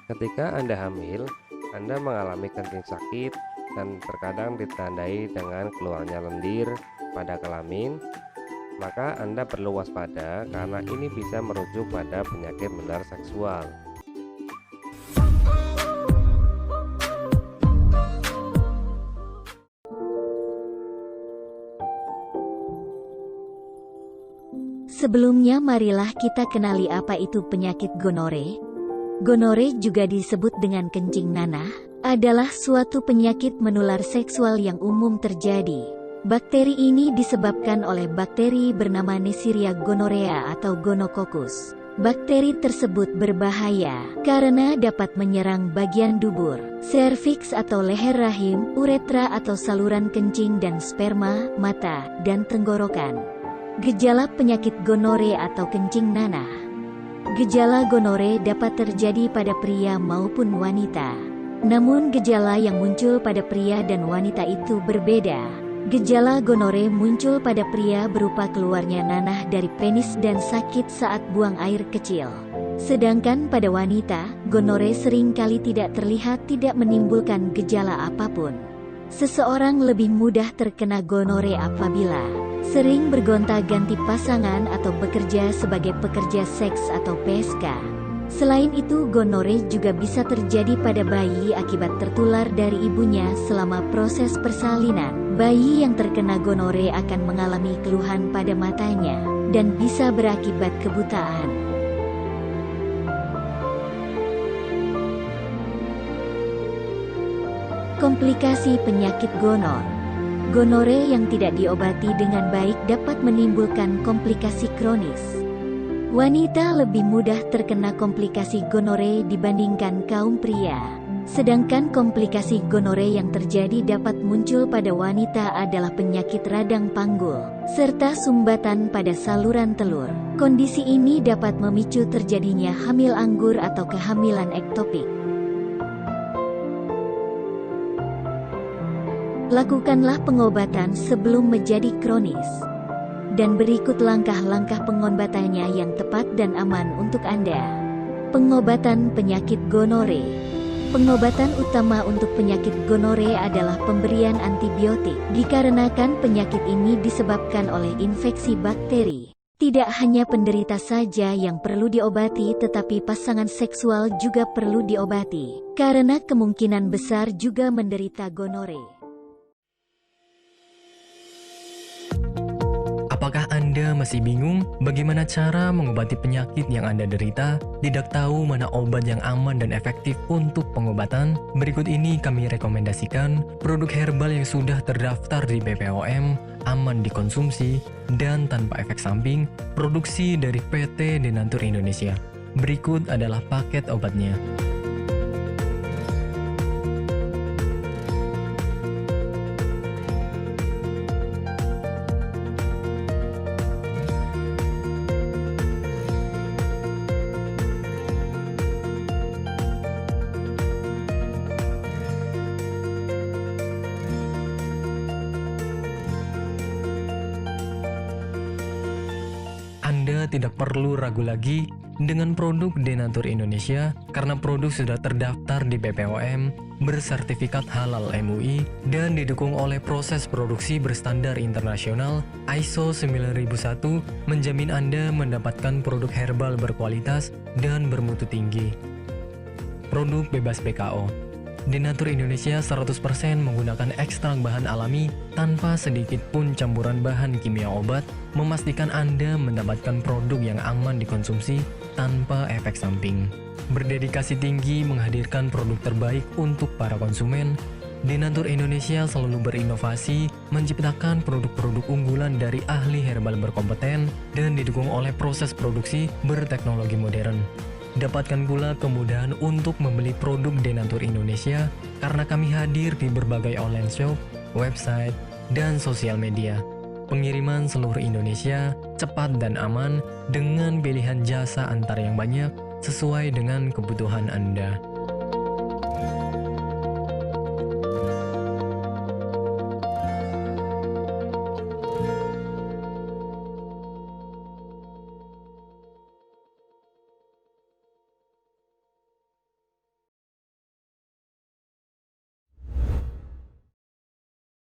Ketika Anda hamil, Anda mengalami kencing sakit dan terkadang ditandai dengan keluarnya lendir pada kelamin, maka Anda perlu waspada karena ini bisa merujuk pada penyakit menular seksual. Sebelumnya marilah kita kenali apa itu penyakit gonore. Gonore juga disebut dengan kencing nanah, adalah suatu penyakit menular seksual yang umum terjadi. Bakteri ini disebabkan oleh bakteri bernama Neisseria gonorrhea atau gonococcus. Bakteri tersebut berbahaya karena dapat menyerang bagian dubur, serviks atau leher rahim, uretra atau saluran kencing dan sperma, mata, dan tenggorokan. Gejala penyakit gonore atau kencing nanah. Gejala gonore dapat terjadi pada pria maupun wanita. Namun gejala yang muncul pada pria dan wanita itu berbeda. Gejala gonore muncul pada pria berupa keluarnya nanah dari penis dan sakit saat buang air kecil. Sedangkan pada wanita, gonore seringkali tidak terlihat tidak menimbulkan gejala apapun. Seseorang lebih mudah terkena gonore apabila sering bergonta-ganti pasangan atau bekerja sebagai pekerja seks atau PSK. Selain itu, gonore juga bisa terjadi pada bayi akibat tertular dari ibunya selama proses persalinan. Bayi yang terkena gonore akan mengalami keluhan pada matanya dan bisa berakibat kebutaan. Komplikasi penyakit gonor. Gonore yang tidak diobati dengan baik dapat menimbulkan komplikasi kronis. Wanita lebih mudah terkena komplikasi gonore dibandingkan kaum pria. Sedangkan komplikasi gonore yang terjadi dapat muncul pada wanita adalah penyakit radang panggul, serta sumbatan pada saluran telur. Kondisi ini dapat memicu terjadinya hamil anggur atau kehamilan ektopik. Lakukanlah pengobatan sebelum menjadi kronis. Dan berikut langkah-langkah pengobatannya yang tepat dan aman untuk Anda. Pengobatan penyakit gonore. Pengobatan utama untuk penyakit gonore adalah pemberian antibiotik, dikarenakan penyakit ini disebabkan oleh infeksi bakteri. Tidak hanya penderita saja yang perlu diobati, tetapi pasangan seksual juga perlu diobati, karena kemungkinan besar juga menderita gonore. Apakah Anda masih bingung bagaimana cara mengobati penyakit yang Anda derita? Tidak tahu mana obat yang aman dan efektif untuk pengobatan? Berikut ini kami rekomendasikan produk herbal yang sudah terdaftar di BPOM, aman dikonsumsi, dan tanpa efek samping, produksi dari PT Denatur Indonesia. Berikut adalah paket obatnya. Anda tidak perlu ragu lagi dengan produk Denatur Indonesia karena produk sudah terdaftar di BPOM, bersertifikat halal MUI, dan didukung oleh proses produksi berstandar internasional ISO 9001, menjamin Anda mendapatkan produk herbal berkualitas dan bermutu tinggi. Produk bebas BKO. Denatur Indonesia 100% menggunakan ekstrak bahan alami tanpa sedikit pun campuran bahan kimia obat, memastikan Anda mendapatkan produk yang aman dikonsumsi tanpa efek samping. Berdedikasi tinggi menghadirkan produk terbaik untuk para konsumen, Denatur Indonesia selalu berinovasi, menciptakan produk-produk unggulan dari ahli herbal berkompeten dan didukung oleh proses produksi berteknologi modern. Dapatkan pula kemudahan untuk membeli produk Denatur Indonesia karena kami hadir di berbagai online shop, website, dan sosial media. Pengiriman seluruh Indonesia cepat dan aman dengan pilihan jasa antar yang banyak sesuai dengan kebutuhan Anda.